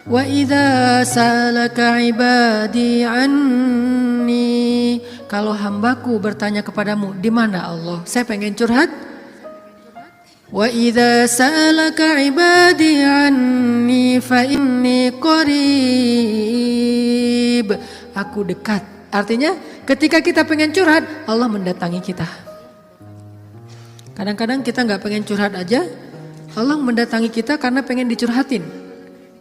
Wa idza salaka ibadi anni, kalau hambaku bertanya kepadamu, di mana Allah? Saya pengen curhat. Wa idza salaka ibadi anni fa inni qarib. Aku dekat. Artinya ketika kita pengen curhat, Allah mendatangi kita. Kadang-kadang kita nggak pengen curhat aja, Allah mendatangi kita karena pengen dicurhatin.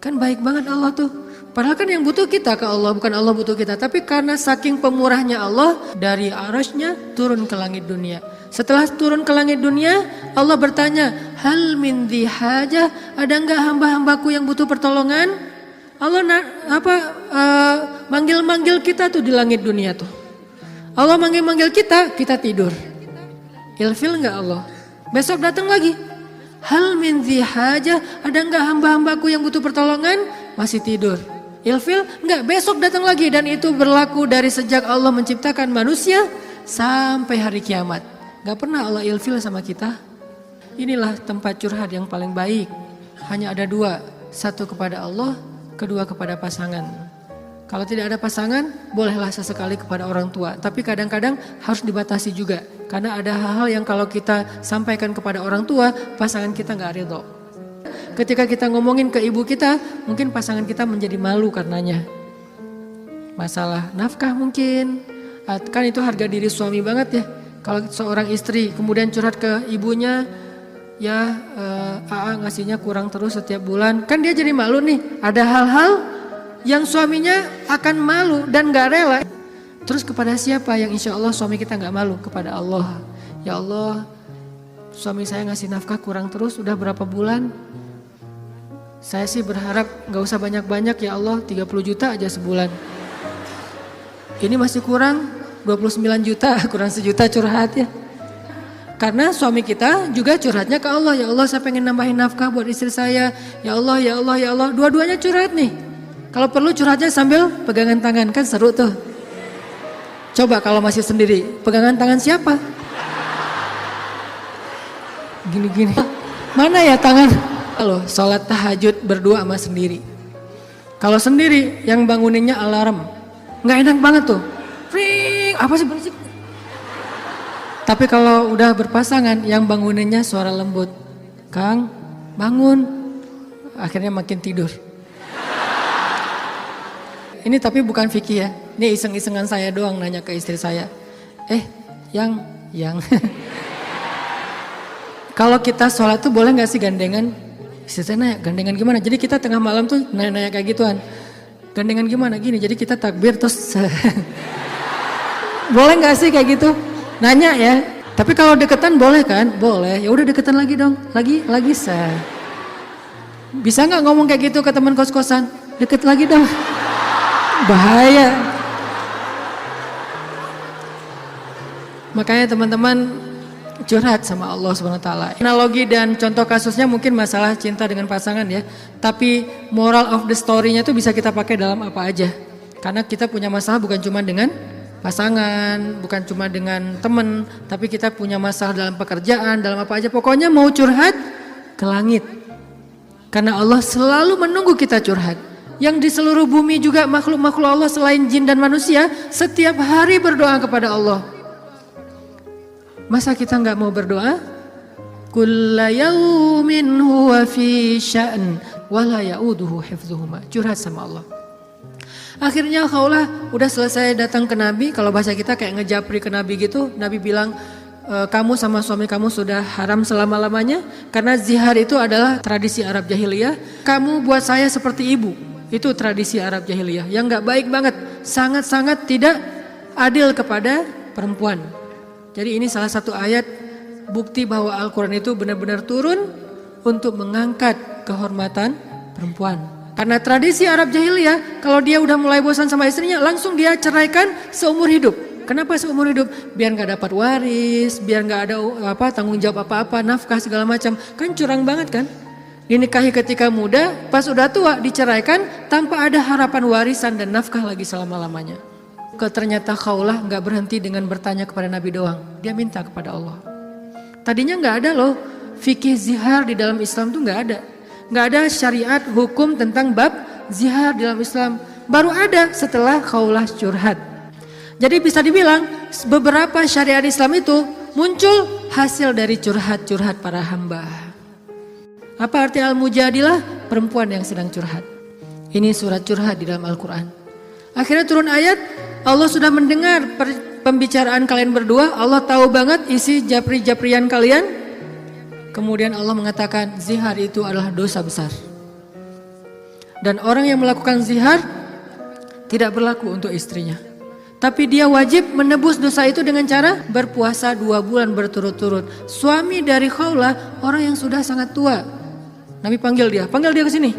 Kan baik banget Allah tuh. Padahal kan yang butuh kita ke Allah, bukan Allah butuh kita. Tapi karena saking pemurahnya Allah, dari arasnya turun ke langit dunia. Setelah turun ke langit dunia, Allah bertanya, hal min dhi hajah, ada enggak hamba-hambaku yang butuh pertolongan? Allah manggil-manggil kita tuh di langit dunia tuh. Allah manggil-manggil kita, kita tidur. Ilfil enggak Allah? Besok datang lagi. Hal min dhi hajah, ada enggak hamba-hambaku yang butuh pertolongan? Masih tidur. Ilfil? Enggak, besok datang lagi. Dan itu berlaku dari sejak Allah menciptakan manusia sampai hari kiamat. Enggak pernah Allah ilfil sama kita. Inilah tempat curhat yang paling baik. Hanya ada dua. Satu kepada Allah, kedua kepada pasangan. Kalau tidak ada pasangan, bolehlah sesekali kepada orang tua. Tapi kadang-kadang harus dibatasi juga. Karena ada hal-hal yang kalau kita sampaikan kepada orang tua, pasangan kita gak ridho. Ketika kita ngomongin ke ibu kita, mungkin pasangan kita menjadi malu karenanya. Masalah nafkah mungkin. Kan itu harga diri suami banget ya. Kalau seorang istri kemudian curhat ke ibunya, ya AA ngasihnya kurang terus setiap bulan. Kan dia jadi malu nih. Ada hal-hal yang suaminya akan malu dan gak rela. Terus kepada siapa yang insya Allah suami kita gak malu? Kepada Allah. Ya Allah, suami saya ngasih nafkah kurang terus udah berapa bulan. Saya sih berharap gak usah banyak-banyak ya Allah, 30 juta aja sebulan. Ini masih kurang 29 juta, kurang sejuta curhat ya. Karena suami kita juga curhatnya ke Allah. Ya Allah, saya pengen nambahin nafkah buat istri saya. Ya Allah, ya Allah, ya Allah. Dua-duanya curhat nih. Kalau perlu curhatnya sambil pegangan tangan, kan seru tuh. Coba kalau masih sendiri, pegangan tangan siapa? Gini-gini. Mana ya tangan? Kalau sholat tahajud berdua sama sendiri. Kalau sendiri yang banguninnya alarm. Nggak enak banget tuh. Ring, apa sih berisik? Tapi kalau udah berpasangan yang banguninnya suara lembut. Kang, bangun. Akhirnya makin tidur. Ini tapi bukan fikih ya. Ini iseng-isengan saya doang nanya ke istri saya. Yang. Kalau kita sholat tuh boleh gak sih gandengan? Istri saya nanya, gandengan gimana? Jadi kita tengah malam tuh nanya kayak gituan. Gandengan gimana? Gini, jadi kita takbir terus. Boleh gak sih kayak gitu? Nanya ya. Tapi kalau deketan boleh kan? Boleh. Ya udah deketan lagi dong. Lagi sah. Bisa gak ngomong kayak gitu ke teman kos-kosan? Deket lagi dong. Bahaya. Makanya teman-teman curhat sama Allah SWT. Analogi dan contoh kasusnya mungkin masalah cinta dengan pasangan ya. Tapi moral of the story-nya tuh bisa kita pakai dalam apa aja. Karena kita punya masalah bukan cuma dengan pasangan, bukan cuma dengan teman, tapi kita punya masalah dalam pekerjaan, dalam apa aja. Pokoknya mau curhat ke langit. Karena Allah selalu menunggu kita curhat. Yang di seluruh bumi juga makhluk-makhluk Allah selain jin dan manusia setiap hari berdoa kepada Allah. Masa kita nggak mau berdoa? Kulla yaumin huwa fi sya'n wa la ya'uduhu hifdzuhuma. Curhat sama Allah. Akhirnya Khawlah udah selesai datang ke Nabi. Kalau bahasa kita kayak ngejapri ke Nabi gitu. Nabi bilang, kamu sama suami kamu sudah haram selama-lamanya. Karena zihar itu adalah tradisi Arab jahiliyah. Kamu buat saya seperti ibu. Itu tradisi Arab jahiliyah yang gak baik banget. Sangat-sangat tidak adil kepada perempuan. Jadi ini salah satu ayat bukti bahwa Al-Quran itu benar-benar turun untuk mengangkat kehormatan perempuan. Karena tradisi Arab jahiliyah, kalau dia udah mulai bosan sama istrinya, langsung dia ceraikan seumur hidup. Kenapa seumur hidup? Biar gak dapat waris, biar gak ada tanggung jawab apa-apa, nafkah segala macam. Kan curang banget kan? Dinikahi ketika muda, pas udah tua diceraikan tanpa ada harapan warisan dan nafkah lagi selama-lamanya. Ternyata Khawlah gak berhenti dengan bertanya kepada Nabi doang. Dia minta kepada Allah. Tadinya gak ada loh fikih zihar di dalam Islam tuh gak ada. Gak ada syariat hukum tentang bab Zihar dalam Islam baru ada setelah khaulah curhat. Jadi bisa dibilang beberapa syariat Islam itu muncul hasil dari curhat-curhat para hamba. Apa arti al-mujadilah? Perempuan yang sedang curhat. Ini surat curhat di dalam Al-Quran. Akhirnya turun ayat, Allah sudah mendengar pembicaraan kalian berdua, Allah tahu banget isi japri-japrian kalian. Kemudian Allah mengatakan zihar itu adalah dosa besar. Dan orang yang melakukan zihar tidak berlaku untuk istrinya. Tapi dia wajib menebus dosa itu dengan cara berpuasa 2 bulan berturut-turut. Suami dari Khawlah orang yang sudah sangat tua. Nabi panggil dia ke sini.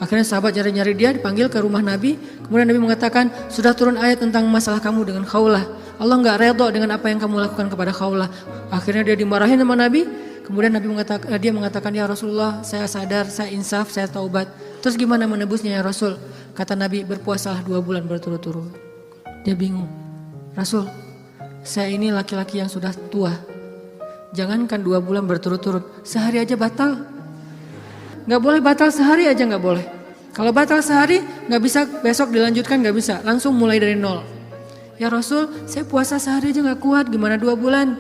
Akhirnya sahabat nyari-nyari dia, dipanggil ke rumah Nabi. Kemudian Nabi mengatakan, sudah turun ayat tentang masalah kamu dengan Khawlah. Allah gak redha dengan apa yang kamu lakukan kepada Khawlah. Akhirnya dia dimarahin sama Nabi. Kemudian Nabi mengatakan, ya Rasulullah, saya sadar, saya insaf, saya taubat. Terus gimana menebusnya ya Rasul? Kata Nabi, berpuasalah 2 bulan berturut-turut. Dia bingung, Rasul, saya ini laki-laki yang sudah tua. Jangankan 2 bulan berturut-turut, sehari aja batal. Gak boleh batal sehari aja, gak boleh. Kalau batal sehari gak bisa besok dilanjutkan, gak bisa. Langsung mulai dari nol. Ya Rasul, saya puasa sehari aja gak kuat, gimana 2 bulan?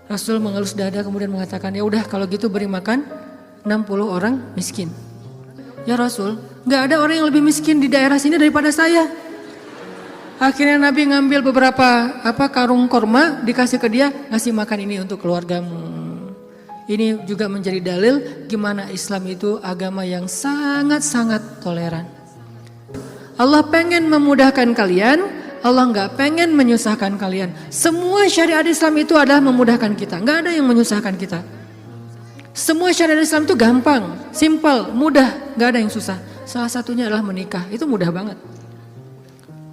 Rasul mengelus dada kemudian mengatakan, ya udah kalau gitu beri makan 60 orang miskin. Ya Rasul, gak ada orang yang lebih miskin di daerah sini daripada saya. Akhirnya Nabi ngambil beberapa karung korma, dikasih ke dia, ngasih makan ini untuk keluargamu. Ini juga menjadi dalil gimana Islam itu agama yang sangat-sangat toleran. Allah pengen memudahkan kalian, Allah nggak pengen menyusahkan kalian. Semua syariat Islam itu adalah memudahkan kita, nggak ada yang menyusahkan kita. Semua syariat Islam itu gampang, simple, mudah, nggak ada yang susah. Salah satunya adalah menikah, itu mudah banget.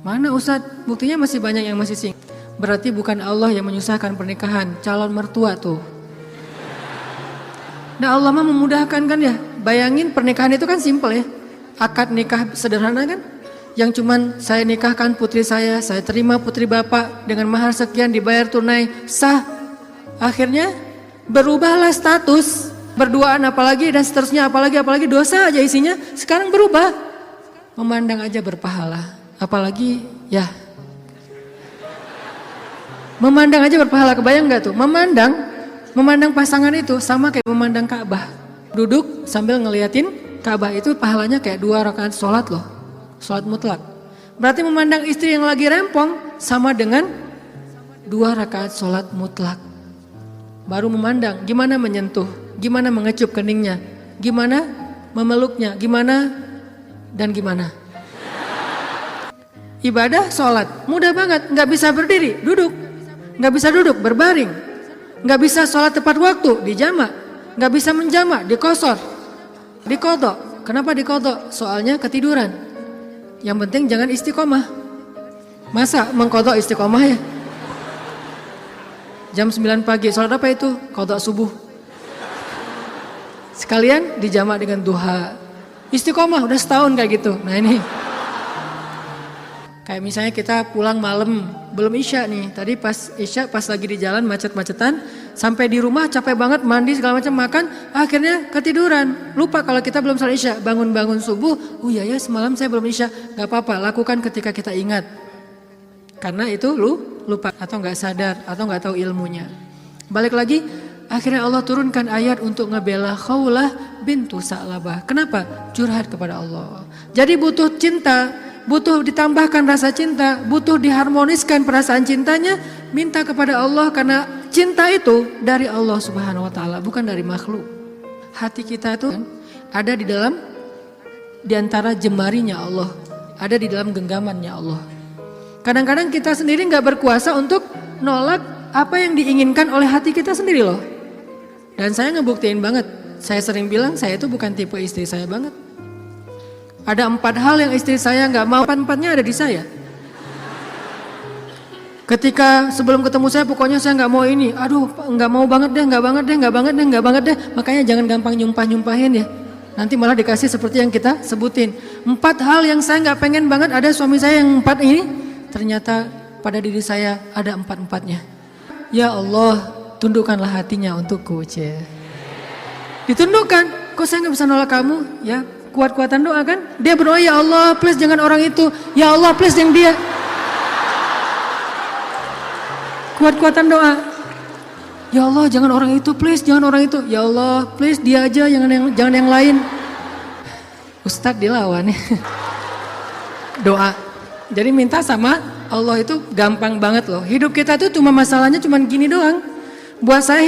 Mana Ustadz? Buktinya masih banyak yang masih single. Berarti bukan Allah yang menyusahkan pernikahan, calon mertua tuh. Nah Allah mah memudahkan kan ya. Bayangin pernikahan itu kan simple ya. Akad nikah sederhana kan. Yang cuman saya nikahkan putri saya terima putri bapak dengan mahar sekian dibayar tunai, sah. Akhirnya berubahlah status, berduaan apalagi dan seterusnya apalagi dosa aja isinya. Sekarang berubah. Memandang aja berpahala. Apalagi ya memandang aja berpahala, kebayang gak tuh? Memandang pasangan itu sama kayak memandang Ka'bah. Duduk sambil ngeliatin Ka'bah itu pahalanya kayak 2 rakaat sholat loh. Sholat mutlak. Berarti memandang istri yang lagi rempong sama dengan 2 rakaat sholat mutlak. Baru memandang gimana menyentuh, gimana mengecup keningnya, gimana memeluknya, gimana dan gimana. Ibadah sholat mudah banget, gak bisa berdiri, duduk. Gak bisa duduk, berbaring. Gak bisa sholat tepat waktu, dijamak. Gak bisa menjamak, dikosor, dikodok. Kenapa dikodok? Soalnya ketiduran. Yang penting jangan istiqomah. Masa mengkodok istiqomah ya? Jam 9 pagi, sholat apa itu? Kodok subuh. Sekalian dijamak dengan duha. Istiqomah, udah setahun kayak gitu. Nah ini. Kayak misalnya kita pulang malam, belum isya nih. Tadi pas isya, pas lagi di jalan macet-macetan, sampai di rumah capek banget, mandi segala macam, makan, akhirnya ketiduran. Lupa kalau kita belum sholat isya, bangun-bangun subuh, oh iya ya semalam saya belum isya. Gak apa-apa, lakukan ketika kita ingat. Karena itu lupa atau gak sadar atau gak tahu ilmunya. Balik lagi, akhirnya Allah turunkan ayat untuk ngebela Khawlah bintu Sa'labah. Kenapa? Curhat kepada Allah. Jadi butuh cinta, butuh ditambahkan rasa cinta, butuh diharmoniskan perasaan cintanya, minta kepada Allah karena cinta itu dari Allah Subhanahu wa taala, bukan dari makhluk. Hati kita itu ada di antara jemarinya Allah, ada di dalam genggamannya Allah. Kadang-kadang kita sendiri nggak berkuasa untuk nolak apa yang diinginkan oleh hati kita sendiri loh. Dan saya ngebuktiin banget, saya sering bilang saya itu bukan tipe istri saya banget. Ada 4 hal yang istri saya nggak mau, 4-4-nya ada di saya. Ketika sebelum ketemu saya pokoknya saya nggak mau ini, aduh nggak mau banget deh, nggak banget deh. Makanya jangan gampang nyumpahin ya. Nanti malah dikasih seperti yang kita sebutin. 4 hal yang saya nggak pengen banget ada suami saya yang 4 ini, ternyata pada diri saya ada 4-4-nya. Ya Allah, tundukkanlah hatinya untukku, ditundukkan. Kok saya nggak bisa nolak kamu? Ya. Kuat-kuatan doa kan? Dia berdoa, ya Allah please jangan orang itu, ya Allah please yang dia. Kuat-kuatan doa. Ya Allah jangan orang itu please, jangan orang itu. Ya Allah please dia aja, jangan yang lain. Ustadz dilawan ya. Doa. Jadi minta sama Allah itu gampang banget loh. Hidup kita tuh cuma masalahnya cuma gini doang. Buat saya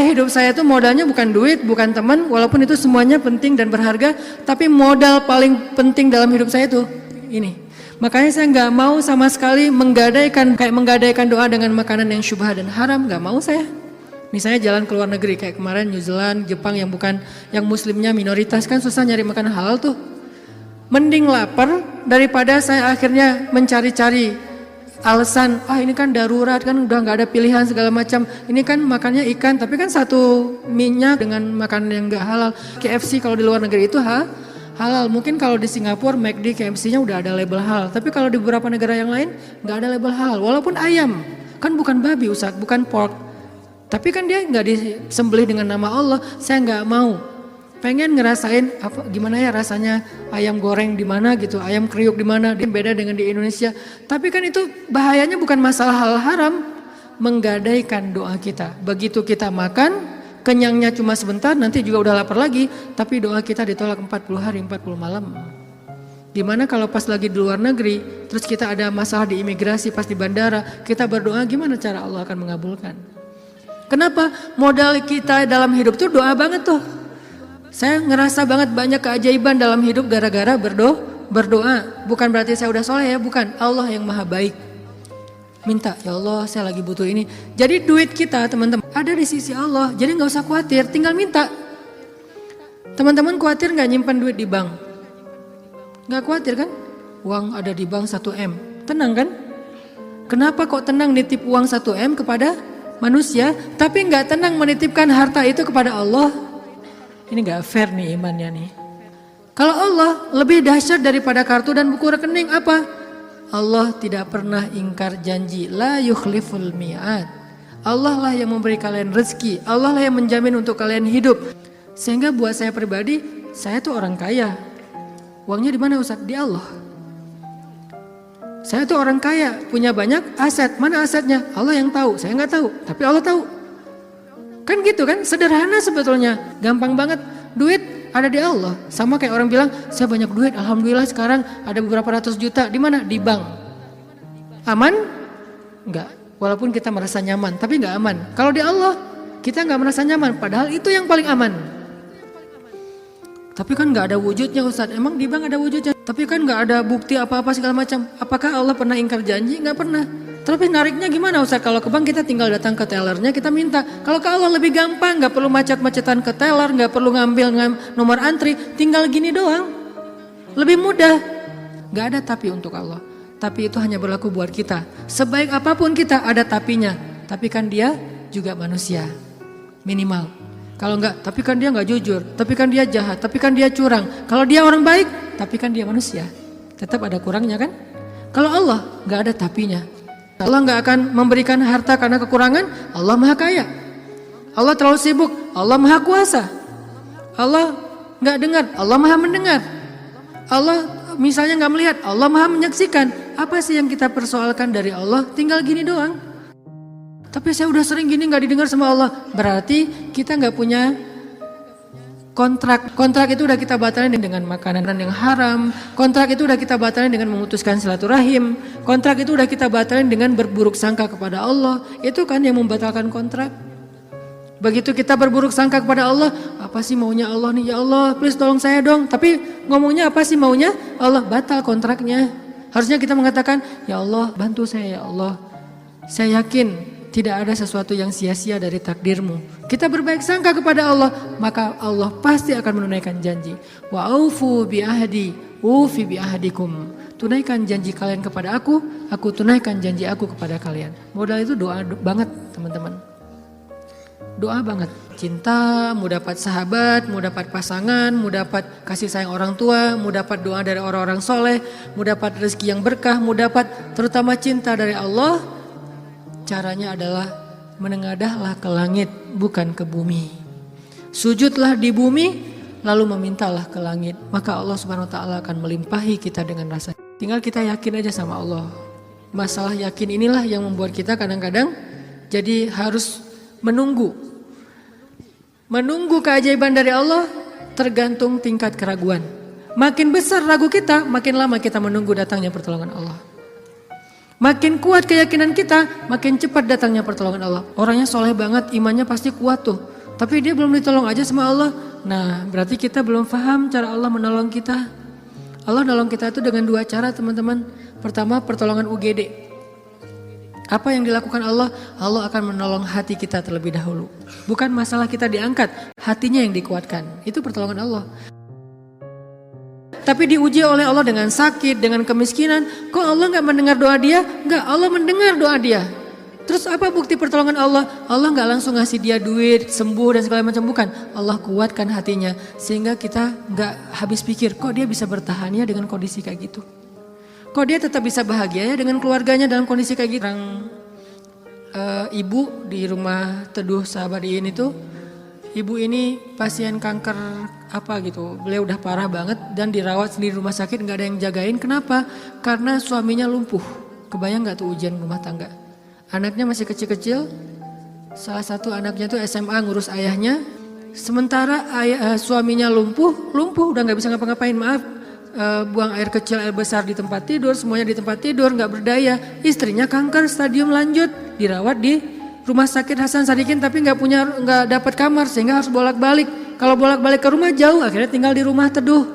hidup saya itu modalnya bukan duit, bukan teman, walaupun itu semuanya penting dan berharga, tapi modal paling penting dalam hidup saya itu ini. Makanya saya nggak mau sama sekali menggadaikan doa dengan makanan yang syubhat dan haram, nggak mau saya. Misalnya jalan ke luar negeri kayak kemarin New Zealand, Jepang yang muslimnya minoritas kan susah nyari makanan halal tuh. Mending lapar daripada saya akhirnya mencari-cari alasan, ini kan darurat kan udah nggak ada pilihan segala macam. Ini kan makannya ikan, tapi kan satu minyak dengan makanan yang nggak halal. KFC kalau di luar negeri itu halal. Mungkin kalau di Singapura McD KFC-nya udah ada label halal. Tapi kalau di beberapa negara yang lain nggak ada label halal. Walaupun ayam kan bukan babi Ustaz, bukan pork. Tapi kan dia nggak disembelih dengan nama Allah. Saya nggak mau. Pengen ngerasain gimana ya rasanya ayam goreng di mana gitu, ayam kriuk di mana, dia beda dengan di Indonesia. Tapi kan itu bahayanya bukan masalah hal haram, menggadaikan doa kita. Begitu kita makan, kenyangnya cuma sebentar, nanti juga udah lapar lagi, tapi doa kita ditolak 40 hari 40 malam. Dimana kalau pas lagi di luar negeri, terus kita ada masalah di imigrasi pas di bandara, kita berdoa gimana cara Allah akan mengabulkan. Kenapa? Modal kita dalam hidup tuh doa banget tuh. Saya ngerasa banget banyak keajaiban dalam hidup gara-gara berdoa. Bukan berarti saya udah soleh ya, bukan. Allah yang maha baik. Minta, ya Allah saya lagi butuh ini. Jadi duit kita teman-teman ada di sisi Allah. Jadi gak usah khawatir, tinggal minta. Teman-teman khawatir gak nyimpan duit di bank? Gak khawatir kan? Uang ada di bank 1M. Tenang kan? Kenapa kok tenang nitip uang 1M kepada manusia, tapi gak tenang menitipkan harta itu kepada Allah? Ini gak fair nih imannya nih. Kalau Allah lebih dahsyat daripada kartu dan buku rekening apa? Allah tidak pernah ingkar janji. La yukhliful mi'ad. Allah lah yang memberi kalian rezeki. Allah lah yang menjamin untuk kalian hidup. Sehingga buat saya pribadi, saya tuh orang kaya. Uangnya di mana Ustaz? Di Allah. Saya tuh orang kaya, punya banyak aset. Mana asetnya? Allah yang tahu. Saya nggak tahu, tapi Allah tahu. Kan gitu kan, sederhana sebetulnya, gampang banget. Duit ada di Allah. Sama kayak orang bilang, saya banyak duit, alhamdulillah sekarang ada beberapa ratus juta. Di mana? Di bank. Aman? Enggak. Walaupun kita merasa nyaman, tapi enggak aman. Kalau di Allah, kita enggak merasa nyaman, padahal itu yang paling aman. Tapi kan enggak ada wujudnya Ustaz. Emang di bank ada wujudnya? Tapi kan enggak ada bukti apa-apa segala macam. Apakah Allah pernah ingkar janji? Enggak pernah. Tapi nariknya gimana Ustaz? Kalau ke bank kita tinggal datang ke tellernya, kita minta. Kalau ke Allah lebih gampang, gak perlu macet-macetan ke teller, gak perlu ngambil nomor antri, tinggal gini doang. Lebih mudah. Gak ada tapi untuk Allah. Tapi itu hanya berlaku buat kita. Sebaik apapun kita ada tapinya. Tapi kan dia juga manusia. Minimal. Kalau enggak, tapi kan dia gak jujur. Tapi kan dia jahat. Tapi kan dia curang. Kalau dia orang baik, tapi kan dia manusia. Tetap ada kurangnya kan? Kalau Allah gak ada tapinya. Allah gak akan memberikan harta karena kekurangan. Allah maha kaya. Allah terlalu sibuk. Allah maha kuasa. Allah gak dengar. Allah maha mendengar. Allah misalnya gak melihat. Allah maha menyaksikan. Apa sih yang kita persoalkan dari Allah? Tinggal gini doang. Tapi saya udah sering gini gak didengar sama Allah. Berarti kita gak punya kontrak. Kontrak itu udah kita batalin dengan makanan yang haram. Kontrak itu udah kita batalin dengan memutuskan silaturahim. Kontrak itu udah kita batalin dengan berburuk sangka kepada Allah. Itu kan yang membatalkan kontrak. Begitu kita berburuk sangka kepada Allah, apa sih maunya Allah nih? Ya Allah, please tolong saya dong. Tapi ngomongnya apa sih maunya? Allah, batal kontraknya. Harusnya kita mengatakan, ya Allah bantu saya ya Allah. Saya yakin tidak ada sesuatu yang sia-sia dari takdirmu. Kita berbaik sangka kepada Allah, maka Allah pasti akan menunaikan janji. Wa aufu bi ahdi, ufi bi ahdikum. Tunaikan janji kalian kepada aku tunaikan janji aku kepada kalian. Modal itu doa banget teman-teman. Doa banget. Cinta, mau dapat sahabat, mau dapat pasangan, mau dapat kasih sayang orang tua, mau dapat doa dari orang-orang soleh, mau dapat rezeki yang berkah, mau dapat terutama cinta dari Allah. Caranya adalah menengadahlah ke langit bukan ke bumi. Sujudlah di bumi, lalu memintalah ke langit, maka Allah Subhanahu wa taala akan melimpahi kita dengan rasa. Tinggal kita yakin aja sama Allah. Masalah yakin inilah yang membuat kita kadang-kadang jadi harus menunggu. Menunggu keajaiban dari Allah tergantung tingkat keraguan. Makin besar ragu kita, makin lama kita menunggu datangnya pertolongan Allah. Makin kuat keyakinan kita, makin cepat datangnya pertolongan Allah. Orangnya soleh banget, imannya pasti kuat tuh. Tapi dia belum ditolong aja sama Allah. Nah, berarti kita belum paham cara Allah menolong kita. Allah nolong kita itu dengan dua cara, teman-teman. Pertama, pertolongan UGD. Apa yang dilakukan Allah? Allah akan menolong hati kita terlebih dahulu. Bukan masalah kita diangkat, hatinya yang dikuatkan. Itu pertolongan Allah. Tapi diuji oleh Allah dengan sakit, dengan kemiskinan. Kok Allah gak mendengar doa dia? Enggak, Allah mendengar doa dia. Terus apa bukti pertolongan Allah? Allah gak langsung ngasih dia duit, sembuh dan segala macam, bukan. Allah kuatkan hatinya sehingga kita gak habis pikir, kok dia bisa bertahan ya dengan kondisi kayak gitu. Kok dia tetap bisa bahagia ya dengan keluarganya dalam kondisi kayak gitu. Ibu di rumah Teduh Sahabat Iin itu, ibu ini pasien kanker apa gitu. Beliau udah parah banget dan dirawat sendiri di rumah sakit, gak ada yang jagain. Kenapa? Karena suaminya lumpuh. Kebayang gak tuh ujian rumah tangga? Anaknya masih kecil-kecil, salah satu anaknya tuh SMA ngurus ayahnya. Sementara suaminya lumpuh udah gak bisa ngapa-ngapain, maaf. Buang air kecil, air besar di tempat tidur, semuanya di tempat tidur, gak berdaya. Istrinya kanker stadium lanjut, dirawat di rumah sakit Hasan Sadikin tapi nggak dapat kamar sehingga harus bolak-balik. Kalau bolak-balik ke rumah jauh, akhirnya tinggal di rumah Teduh.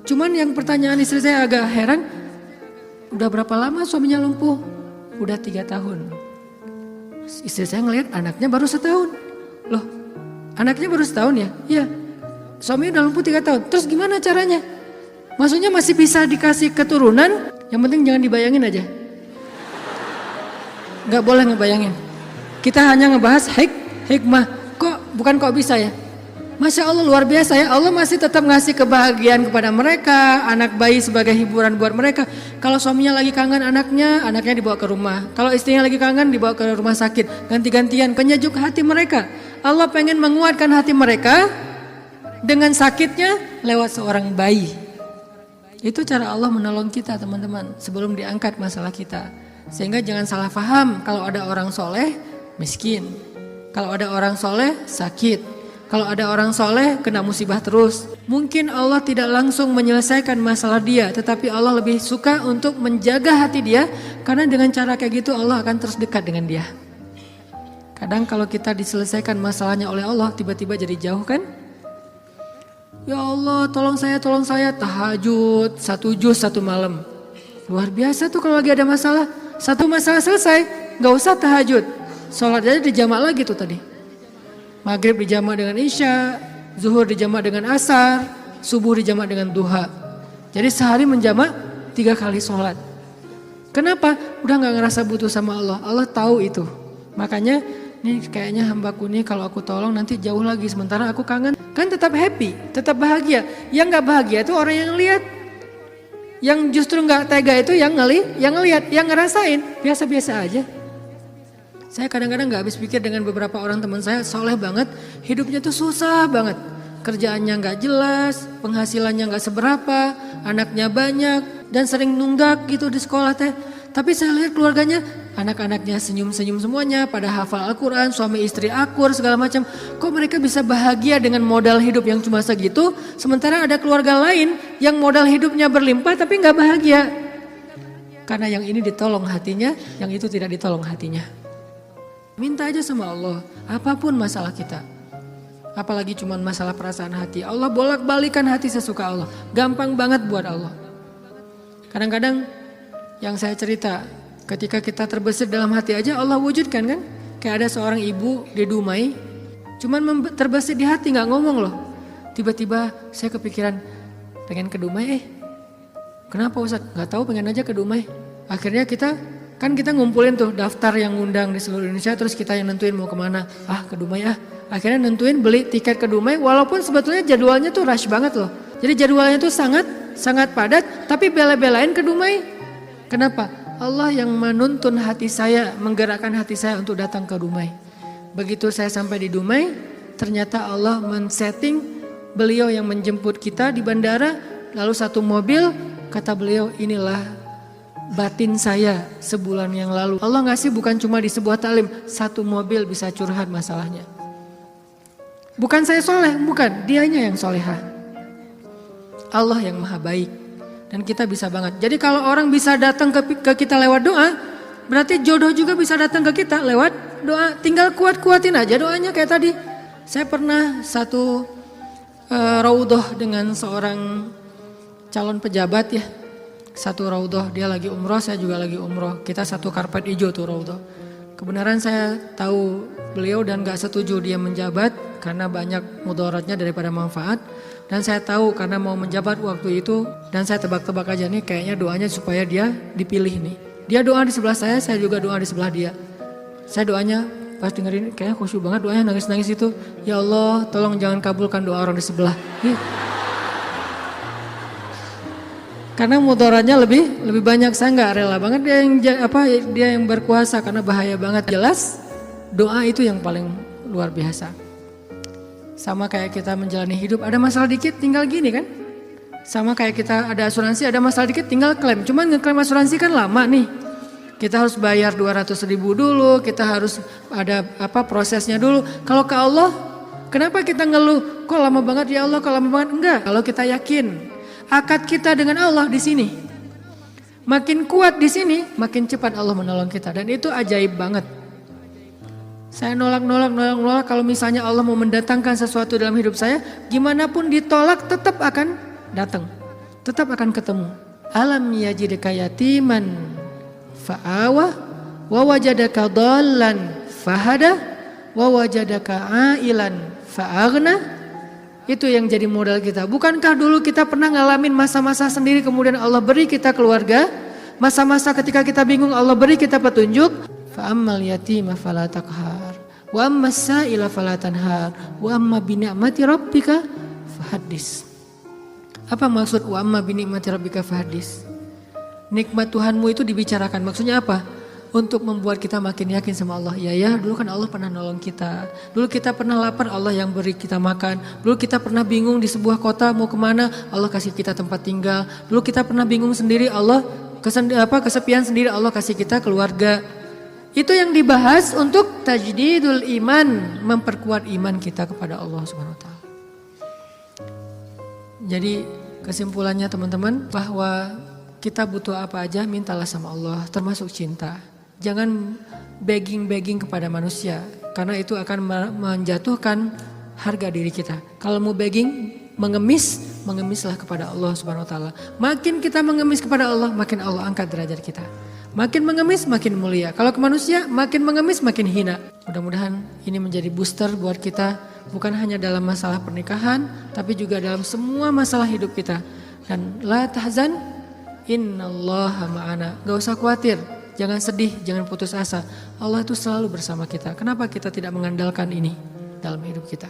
Cuman yang pertanyaan istri saya agak heran, udah berapa lama suaminya lumpuh? Udah 3 tahun. Istri saya ngelihat anaknya baru setahun. Loh, anaknya baru setahun ya? Iya. Suaminya udah lumpuh 3 tahun. Terus gimana caranya? Maksudnya masih bisa dikasih keturunan? Yang penting jangan dibayangin aja. Gak boleh ngebayangin. Kita hanya ngebahas hikmah. Bukan kok bisa ya? Masya Allah luar biasa ya. Allah masih tetap ngasih kebahagiaan kepada mereka. Anak bayi sebagai hiburan buat mereka. Kalau suaminya lagi kangen anaknya dibawa ke rumah. Kalau istrinya lagi kangen dibawa ke rumah sakit. Ganti-gantian, penyejuk hati mereka. Allah pengen menguatkan hati mereka dengan sakitnya lewat seorang bayi. Itu cara Allah menolong kita, teman-teman, sebelum diangkat masalah kita. Sehingga jangan salah paham, kalau ada orang soleh miskin, kalau ada orang soleh sakit, kalau ada orang soleh kena musibah terus. Mungkin Allah tidak langsung menyelesaikan masalah dia, tetapi Allah lebih suka untuk menjaga hati dia, karena dengan cara kayak gitu Allah akan terus dekat dengan dia. Kadang kalau kita diselesaikan masalahnya oleh Allah, tiba-tiba jadi jauh kan? Ya Allah tolong saya, tahajud 1 juz 1 malam. Luar biasa tuh kalau lagi ada masalah. Satu masalah selesai, gak usah tahajud. Sholat aja dijamak lagi tuh tadi. Maghrib dijamak dengan isya, zuhur dijamak dengan asar, subuh dijamak dengan duha. Jadi sehari menjamak 3 kali sholat. Kenapa? Udah gak ngerasa butuh sama Allah. Allah tahu itu. Makanya nih kayaknya hambaku nih kalau aku tolong nanti jauh lagi. Sementara aku kangen. Kan tetap happy, tetap bahagia. Yang gak bahagia itu orang yang lihat. Yang justru gak tega itu yang ngelihat, yang ngerasain. Biasa-biasa aja. Saya kadang-kadang gak habis pikir dengan beberapa orang teman saya soleh banget. Hidupnya tuh susah banget. Kerjaannya gak jelas, penghasilannya gak seberapa, anaknya banyak. Dan sering nunggak gitu di sekolah teh. Tapi saya lihat keluarganya, anak-anaknya senyum-senyum semuanya, pada hafal Al-Quran, suami istri akur segala macam. Kok mereka bisa bahagia dengan modal hidup yang cuma segitu, sementara ada keluarga lain yang modal hidupnya berlimpah tapi gak bahagia. Karena yang ini ditolong hatinya, yang itu tidak ditolong hatinya. Minta aja sama Allah, apapun masalah kita. Apalagi cuma masalah perasaan hati. Allah bolak-balikan hati sesuka Allah. Gampang banget buat Allah. Kadang-kadang yang saya cerita, ketika kita terbesit dalam hati aja Allah wujudkan kan. Kayak ada seorang ibu di Dumai, cuman terbesit di hati gak ngomong loh. Tiba-tiba saya kepikiran pengen ke Dumai. Kenapa Ustaz? Gak tahu, pengen aja ke Dumai. Akhirnya kita ngumpulin tuh daftar yang ngundang di seluruh Indonesia. Terus kita yang nentuin mau kemana. Ke Dumai Akhirnya nentuin beli tiket ke Dumai. Walaupun sebetulnya jadwalnya tuh rush banget loh. Jadi jadwalnya tuh sangat padat. Tapi bela-belain ke Dumai. Kenapa? Allah yang menuntun hati saya, menggerakkan hati saya untuk datang ke Dumai. Begitu saya sampai di Dumai, ternyata Allah men-setting beliau yang menjemput kita di bandara, lalu satu mobil, kata beliau, inilah batin saya sebulan yang lalu. Allah ngasih bukan cuma di sebuah taklim, satu mobil bisa curhat masalahnya. Bukan saya soleh, bukan, dianya yang solehah. Allah yang maha baik. Dan kita bisa banget. Jadi kalau orang bisa datang ke kita lewat doa, berarti jodoh juga bisa datang ke kita lewat doa. Tinggal kuat-kuatin aja doanya kayak tadi. Saya pernah satu raudhah dengan seorang calon pejabat ya. Satu raudhah, dia lagi umroh, saya juga lagi umroh. Kita satu karpet hijau tuh raudhah. Kebenaran saya tahu beliau dan gak setuju dia menjabat karena banyak mudaratnya daripada manfaat. Dan saya tahu karena mau menjabat waktu itu, dan saya tebak-tebak aja nih kayaknya doanya supaya dia dipilih nih. Dia doa di sebelah saya juga doa di sebelah dia. Saya doanya pas dengerin kayaknya khusyuk banget doanya, nangis-nangis itu. Ya Allah tolong jangan kabulkan doa orang di sebelah. Karena mudaratnya lebih banyak, saya nggak rela banget dia yang berkuasa karena bahaya banget. Jelas doa itu yang paling luar biasa. Sama kayak kita menjalani hidup, ada masalah dikit tinggal gini kan. Sama kayak kita ada asuransi, ada masalah dikit tinggal klaim. Cuman ngeklaim asuransi kan lama nih. Kita harus bayar 200.000 dulu, kita harus ada prosesnya dulu. Kalau ke Allah, kenapa kita ngeluh? Kok lama banget ya Allah, kok lama banget? Enggak, kalau kita yakin akad kita dengan Allah di sini. Makin kuat di sini, makin cepat Allah menolong kita, dan itu ajaib banget. Saya nolak kalau misalnya Allah mau mendatangkan sesuatu dalam hidup saya, gimana pun ditolak tetap akan datang. Tetap akan ketemu. Alam yajidka yatiman fa'awa wa wajadaka dhallan fahada wa wajadaka ailan fa'aghna. Itu yang jadi modal kita. Bukankah dulu kita pernah ngalamin masa-masa sendiri kemudian Allah beri kita keluarga? Masa-masa ketika kita bingung Allah beri kita petunjuk. Fa'ammal yatima fala taqhar wa ammas sa'ila fala tanhar wa amma bi ni'mati rabbika fahaddis. Apa maksud wa amma bi ni'mati rabbika fahaddis? Nikmat Tuhanmu itu dibicarakan. Maksudnya apa? Untuk membuat kita makin yakin sama Allah. Ya, dulu kan Allah pernah nolong kita. Dulu kita pernah lapar, Allah yang beri kita makan. Dulu kita pernah bingung di sebuah kota mau kemana, Allah kasih kita tempat tinggal. Dulu kita pernah bingung sendiri, Allah kesepian sendiri, Allah kasih kita keluarga. Itu yang dibahas untuk tajdidul iman, memperkuat iman kita kepada Allah Subhanahu wa taala. Jadi kesimpulannya teman-teman, bahwa kita butuh apa aja mintalah sama Allah, termasuk cinta. Jangan begging kepada manusia, karena itu akan menjatuhkan harga diri kita. Kalau mau begging, mengemislah kepada Allah Subhanahu wa taala. Makin kita mengemis kepada Allah, makin Allah angkat derajat kita. Makin mengemis makin mulia. Kalau ke manusia makin mengemis makin hina. Mudah-mudahan ini menjadi booster buat kita, bukan hanya dalam masalah pernikahan, tapi juga dalam semua masalah hidup kita. Dan la tahzan, innallaha ma'ana. Gak usah khawatir, jangan sedih, jangan putus asa. Allah itu selalu bersama kita. Kenapa kita tidak mengandalkan ini dalam hidup kita?